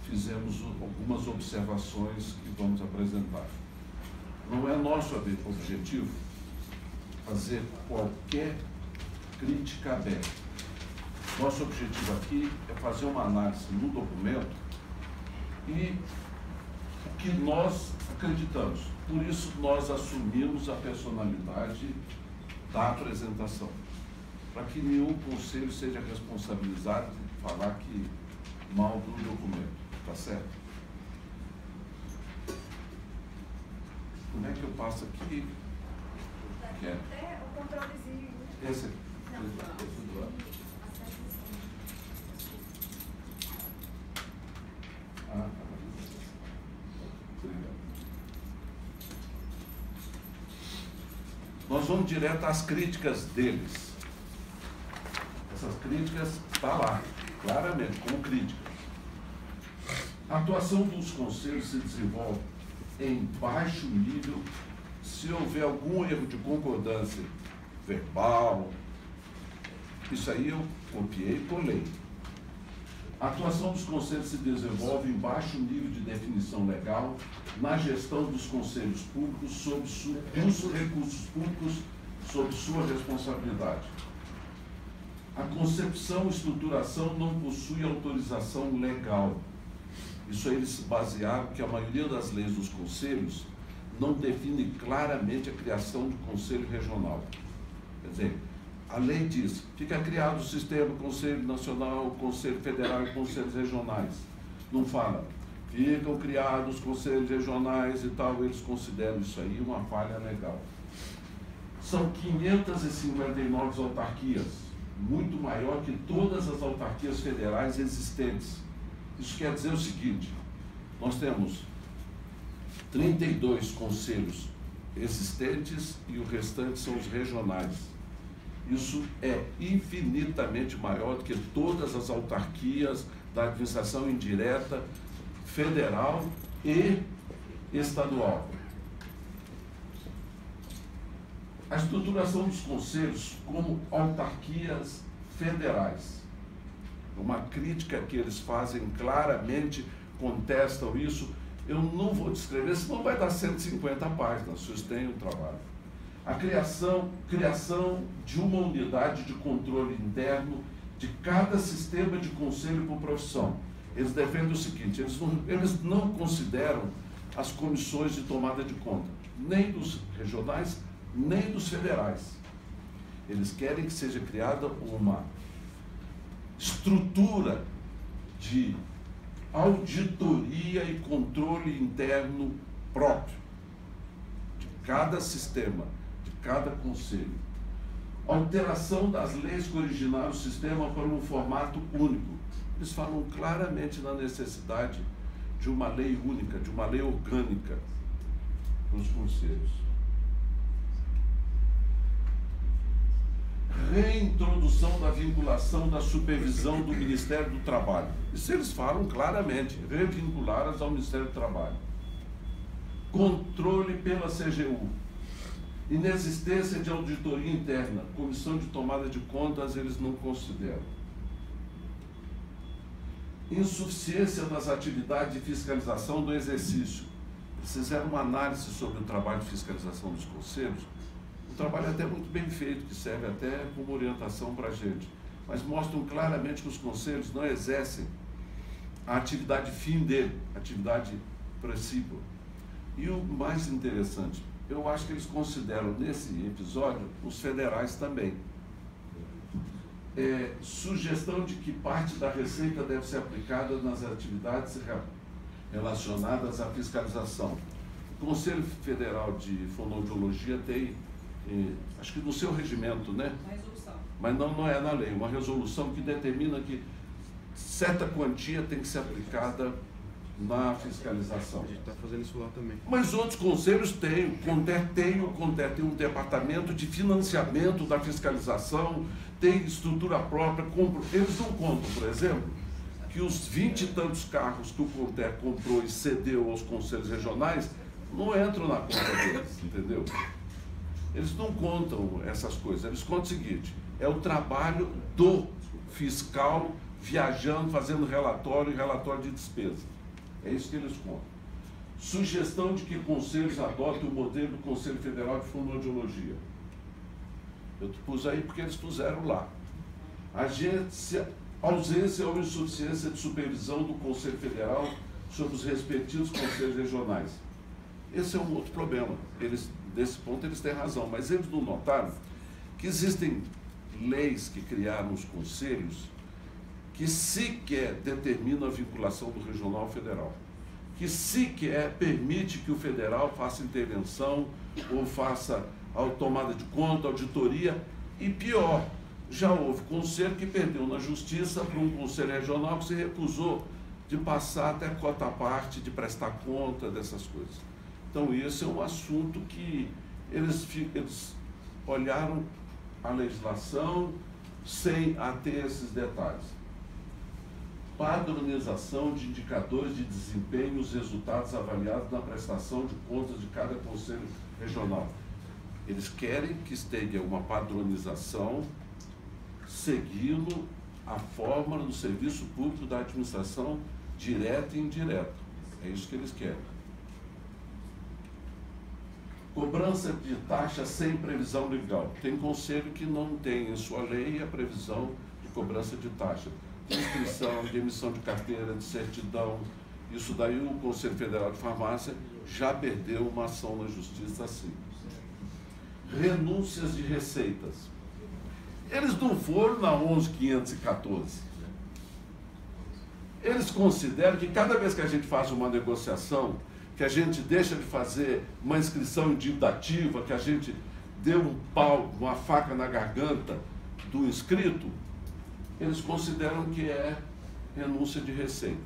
fizemos algumas observações que vamos apresentar. Não é nosso objetivo fazer qualquer crítica aberta. Nosso objetivo aqui é fazer uma análise no documento e o que nós acreditamos. Por isso, nós assumimos a personalidade da apresentação, para que nenhum conselho seja responsabilizado de falar mal do documento. Tá certo? Como é que eu passo aqui? Até o controlezinho. Esse aqui. Obrigado. Nós vamos direto às críticas deles. Essas críticas estão lá, claramente, como crítica. A atuação dos conselhos se desenvolve em baixo nível se houver algum erro de concordância verbal. Isso aí eu copiei e colei. A atuação dos conselhos se desenvolve em baixo nível de definição legal na gestão dos conselhos públicos dos recursos públicos sob sua responsabilidade. A concepção e estruturação não possui autorização legal. Isso aí eles se basearam que a maioria das leis dos conselhos não define claramente a criação de conselho regional. Quer dizer, a lei diz, fica criado o sistema Conselho Nacional, Conselho Federal e Conselhos Regionais. Não fala, ficam criados conselhos regionais e tal, eles consideram isso aí uma falha legal. São 559 autarquias, muito maior que todas as autarquias federais existentes. Isso quer dizer o seguinte, nós temos 32 conselhos existentes e o restante são os regionais. Isso é infinitamente maior do que todas as autarquias da administração indireta, federal e estadual. A estruturação dos conselhos como autarquias federais. Uma crítica que eles fazem claramente, contestam isso. Eu não vou descrever, senão vai dar 150 páginas, vocês têm o trabalho. A criação de uma unidade de controle interno de cada sistema de conselho por profissão. Eles defendem o seguinte, eles não consideram as comissões de tomada de conta, nem dos regionais, nem dos federais. Eles querem que seja criada uma estrutura de auditoria e controle interno próprio de cada sistema, de cada conselho. Alteração das leis que originaram o sistema para um formato único. Eles falam claramente na necessidade de uma lei única, de uma lei orgânica para os conselhos. Reintrodução da vinculação da supervisão do Ministério do Trabalho. Isso eles falam claramente, revinculadas ao Ministério do Trabalho. Controle pela CGU. Inexistência de auditoria interna, comissão de tomada de contas, eles não consideram. Insuficiência das atividades de fiscalização do exercício. Eles fizeram uma análise sobre o trabalho de fiscalização dos conselhos. Um trabalho até muito bem feito, que serve até como orientação para a gente. Mas mostram claramente que os conselhos não exercem a atividade fim dele, a atividade principal. E o mais interessante, eu acho que eles consideram nesse episódio os federais também. Sugestão de que parte da receita deve ser aplicada nas atividades relacionadas à fiscalização. O Conselho Federal de Fonoaudiologia tem, acho que no seu regimento, né? Uma resolução. Mas não é na lei, uma resolução que determina que certa quantia tem que ser aplicada na fiscalização. A gente está fazendo isso lá também. Mas outros conselhos têm, o CONTER tem um departamento de financiamento da fiscalização, tem estrutura própria, eles não contam, por exemplo, que os 20 e tantos carros que o CONTER comprou e cedeu aos conselhos regionais não entram na conta deles, entendeu? Eles não contam essas coisas, eles contam o seguinte, é o trabalho do fiscal viajando, fazendo relatório e relatório de despesa. É isso que eles contam. Sugestão de que conselhos adotem o modelo do Conselho Federal de Fonoaudiologia. Eu pus aí porque eles puseram lá. Ausência ou insuficiência de supervisão do Conselho Federal sobre os respectivos conselhos regionais. Esse é um outro problema. Desse ponto eles têm razão, mas eles não notaram que existem leis que criaram os conselhos que sequer determinam a vinculação do regional ao federal, que sequer permite que o federal faça intervenção ou faça a tomada de conta, auditoria, e pior, já houve conselho que perdeu na justiça para um conselho regional que se recusou de passar até cota à parte, de prestar conta dessas coisas. Então, esse é um assunto que eles olharam a legislação sem ater esses detalhes. Padronização de indicadores de desempenho e os resultados avaliados na prestação de contas de cada conselho regional. Eles querem que tenha uma padronização seguindo a fórmula do serviço público da administração direta e indireta. É isso que eles querem. Cobrança de taxa sem previsão legal. Tem conselho que não tem em sua lei a previsão de cobrança de taxa. De inscrição, de emissão de carteira, de certidão. Isso daí o Conselho Federal de Farmácia já perdeu uma ação na justiça assim. Renúncias de receitas. Eles não foram na 11.514. Eles consideram que cada vez que a gente faz uma negociação, que a gente deixa de fazer uma inscrição em dívida ativa, que a gente deu um pau, uma faca na garganta do inscrito, eles consideram que é renúncia de receita.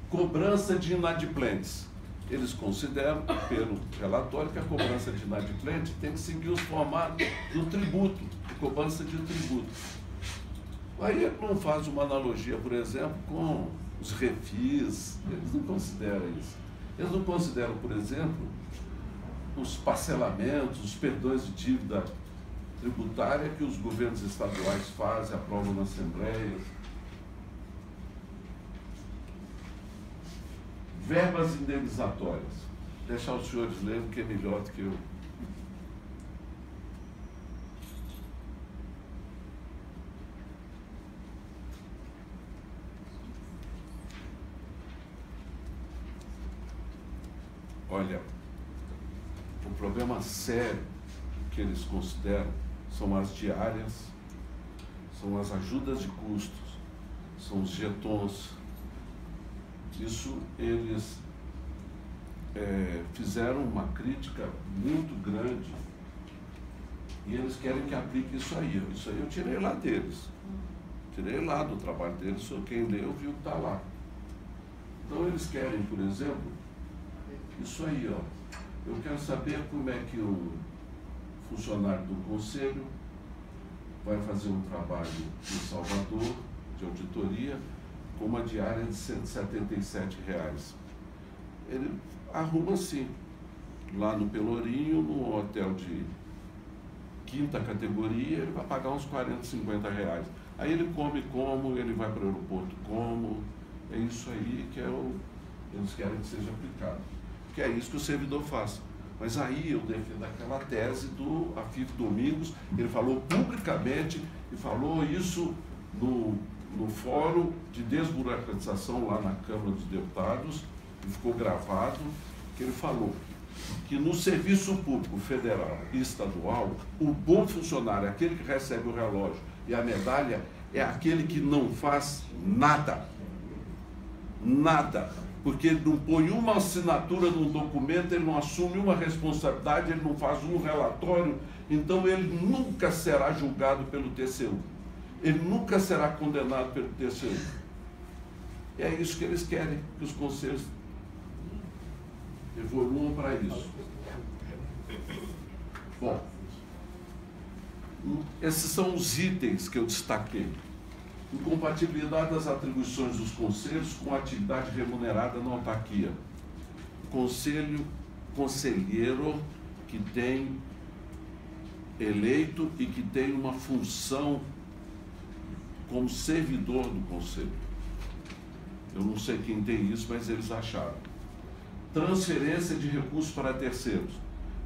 Cobrança de inadimplentes. Eles consideram, pelo relatório, que a cobrança de inadimplente tem que seguir os formatos do tributo, de cobrança de tributo. Aí ele não faz uma analogia, por exemplo, com os refis, eles não consideram isso. Eles não consideram, por exemplo, os parcelamentos, os perdões de dívida tributária que os governos estaduais fazem, aprovam na Assembleia. Verbas indenizatórias. Deixar os senhores lerem, que é melhor do que eu. Olha, o problema sério que eles consideram são as diárias, são as ajudas de custos, são os jetons. Isso eles fizeram uma crítica muito grande e eles querem que aplique isso aí. Isso aí eu tirei lá deles. Tirei lá do trabalho deles, só quem leu viu que está lá. Então eles querem, por exemplo, isso aí, ó. Eu quero saber como é que o funcionário do conselho vai fazer um trabalho em Salvador, de auditoria, com uma diária de R$ 177. Ele arruma assim, lá no Pelourinho, num hotel de quinta categoria, ele vai pagar uns 40, 50 reais. Aí ele come como, ele vai para o aeroporto como, é isso aí que eles querem que seja aplicado. Que é isso que o servidor faz. Mas aí eu defendo aquela tese do Afif Domingos, ele falou publicamente, e falou isso no fórum de desburocratização lá na Câmara dos Deputados, e ficou gravado, que ele falou que no serviço público federal e estadual, o bom funcionário, aquele que recebe o relógio e a medalha, é aquele que não faz nada. Nada. Porque ele não põe uma assinatura num documento, ele não assume uma responsabilidade, ele não faz um relatório, então ele nunca será julgado pelo TCU. Ele nunca será condenado pelo TCU. E é isso que eles querem, que os conselhos evoluam para isso. Bom, esses são os itens que eu destaquei. Incompatibilidade das atribuições dos conselhos com a atividade remunerada na autarquia. Conselheiro que tem eleito e que tem uma função como servidor do Conselho. Eu não sei quem tem isso, mas eles acharam. Transferência de recursos para terceiros.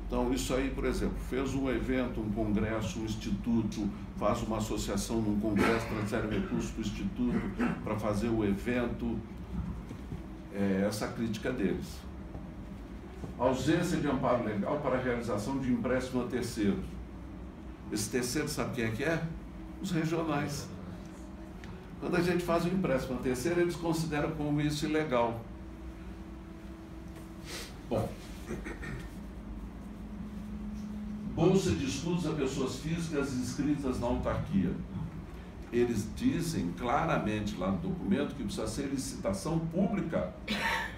Então, isso aí, por exemplo, fez um evento, um congresso, um instituto, faz uma associação num congresso, transfere recursos para o instituto para fazer o evento. Essa a crítica deles. Ausência de amparo legal para a realização de empréstimo a terceiros. Esse terceiro, sabe quem é que é? Os regionais. Quando a gente faz um empréstimo a terceiro, eles consideram como isso ilegal. Bom, bolsa de estudos a pessoas físicas inscritas na autarquia. Eles dizem claramente lá no documento que precisa ser licitação pública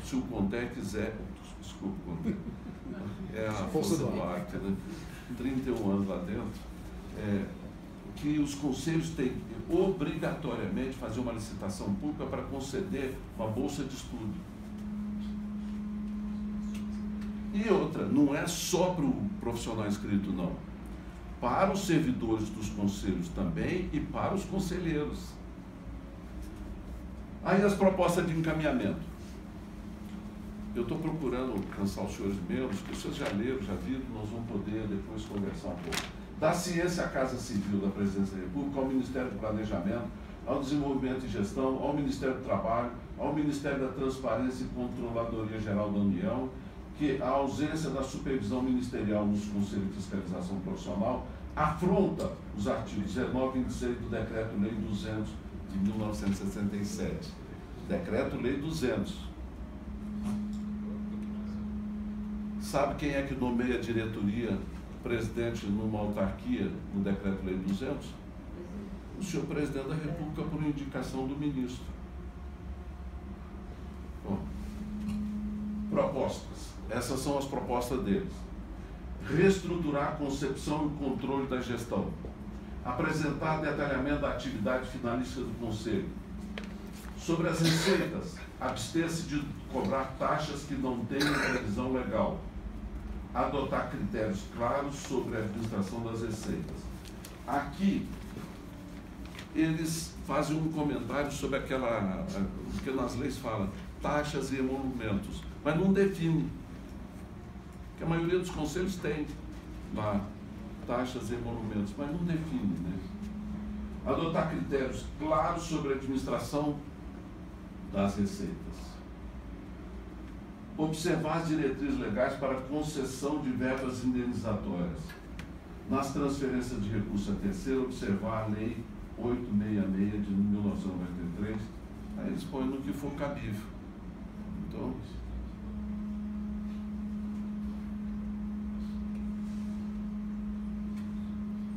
se o CONTER quiser. Desculpa, CONTER. É a força do arte, né? 31 anos lá dentro. Que os conselhos têm obrigatoriamente fazer uma licitação pública para conceder uma bolsa de estudo. E outra, não é só para o profissional inscrito, não. Para os servidores dos conselhos também e para os conselheiros. Aí as propostas de encaminhamento. Eu estou procurando cansar os senhores membros, que vocês já leram, já viram, nós vamos poder depois conversar um pouco. Da ciência à Casa Civil da Presidência da República, ao Ministério do Planejamento, ao Desenvolvimento e Gestão, ao Ministério do Trabalho, ao Ministério da Transparência e Controladoria Geral da União, que a ausência da supervisão ministerial nos Conselhos de Fiscalização Profissional afronta os artigos 19 e 26 do Decreto-Lei 200 de 1967. Decreto-Lei 200. Sabe quem é que nomeia a diretoria presidente numa autarquia no Decreto-Lei 200? O senhor Presidente da República, por indicação do ministro. Bom, propostas. Essas são as propostas deles. Reestruturar a concepção e controle da gestão. Apresentar detalhamento da atividade finalística do Conselho. Sobre as receitas, abster-se de cobrar taxas que não tenham previsão legal. Adotar critérios claros sobre a administração das receitas. Aqui, eles fazem um comentário sobre aquela, que nas leis fala, taxas e emolumentos, mas não define. Que a maioria dos conselhos tem lá taxas e emolumentos, mas não define, né? Adotar critérios claros sobre a administração das receitas. Observar as diretrizes legais para concessão de verbas indenizatórias. Nas transferências de recursos a terceiro, observar a Lei 866 de 1993, aí eles põem no que for cabível. Então,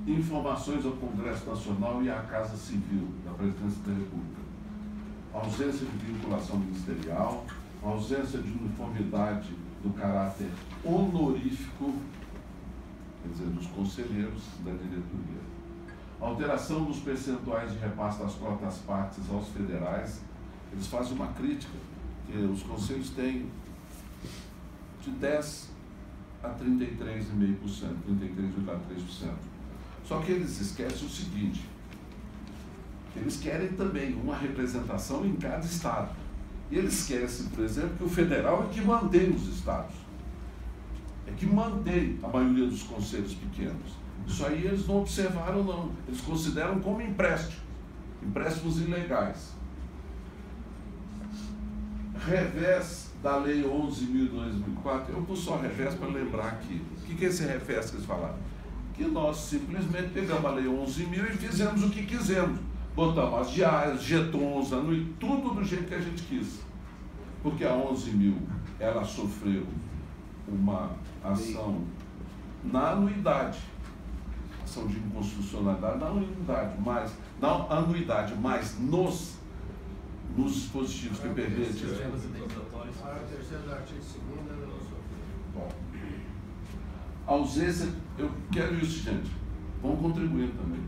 informações ao Congresso Nacional e à Casa Civil da Presidência da República. Ausência de vinculação ministerial, ausência de uniformidade do caráter honorífico, quer dizer, dos conselheiros da diretoria. Alteração dos percentuais de repasse das cotas partes aos federais. Eles fazem uma crítica, que os conselhos têm de 10% a 33,5%, 33,3%. Só que eles esquecem o seguinte, eles querem também uma representação em cada estado. E eles esquecem, por exemplo, que o federal é que mantém os estados. É que mantém a maioria dos conselhos pequenos. Isso aí eles não observaram, não. Eles consideram como empréstimo. Empréstimos ilegais. Revés da Lei 11.000/2004. Eu pus só revés para lembrar aqui. O que é esse revés que eles falaram? Que nós simplesmente pegamos a Lei 11.000 e fizemos o que quisemos. Botamos as diárias, jetons, tudo do jeito que a gente quis. Porque a 11.000, ela sofreu uma ação na anuidade. Ação de inconstitucionalidade na anuidade, mas nos dispositivos que permitem. Bom, ausência, eu quero isso, gente. Vamos contribuir também.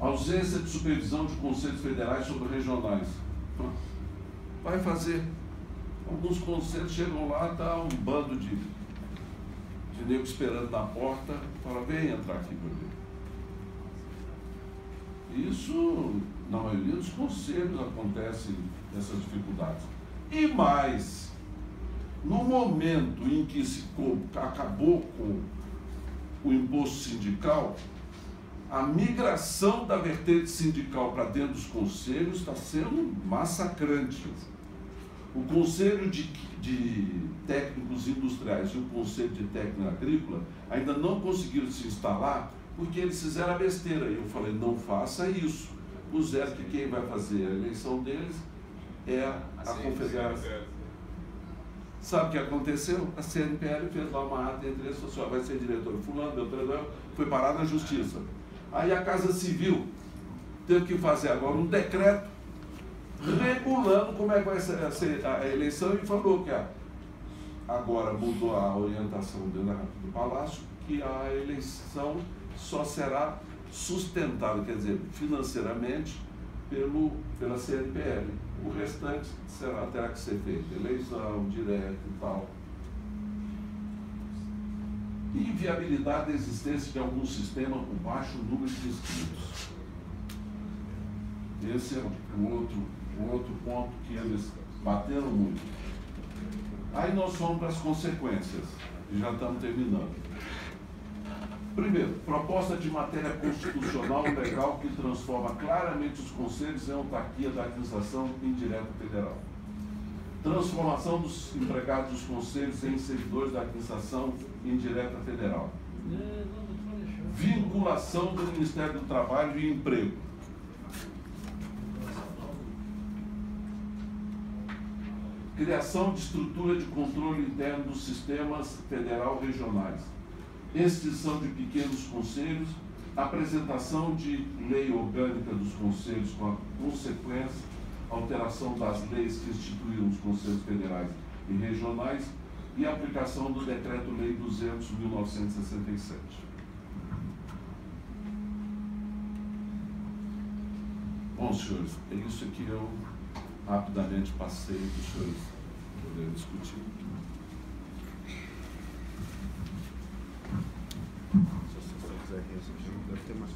Ausência de supervisão de conselhos federais sobre regionais. Vai fazer. Alguns conselhos chegam lá, está um bando de nego esperando na porta, fala, vem entrar aqui para ver. Isso na maioria dos conselhos acontecem essas dificuldades. E mais, no momento em que se acabou com o imposto sindical, a migração da vertente sindical para dentro dos conselhos está sendo massacrante. O Conselho de Técnicos Industriais e o Conselho de Técnico Agrícola ainda não conseguiram se instalar porque eles fizeram a besteira. E eu falei, não faça isso. Puseram que quem vai fazer a eleição deles é a Confederação. Sabe o que aconteceu? A CNPL fez lá uma ata entre eles, falou, vai ser diretor fulano, Beltrano, foi parar na Justiça. Aí a Casa Civil teve que fazer agora um decreto regulando como é que vai ser a eleição e falou que agora mudou a orientação do Palácio, que a eleição só será sustentada, quer dizer, financeiramente, pela CNPL. O restante terá que ser feito, eleição, direta e tal. Inviabilidade da existência de algum sistema com baixo número de inscritos. Esse é um outro ponto que eles bateram muito. Aí nós vamos para as consequências, e já estamos terminando. Primeiro, proposta de matéria constitucional legal que transforma claramente os conselhos em autarquia da administração indireta federal. Transformação dos empregados dos conselhos em servidores da administração indireta federal. Vinculação do Ministério do Trabalho e Emprego. Criação de estrutura de controle interno dos sistemas federal regionais. Extinção de pequenos conselhos. Apresentação de lei orgânica dos conselhos com a consequência alteração das leis que instituíram os conselhos federais e regionais e aplicação do Decreto-Lei 200/1967. Bom, senhores, é isso que eu rapidamente passei para os senhores poderem discutir. Se você quiser resumir, deve ter mais.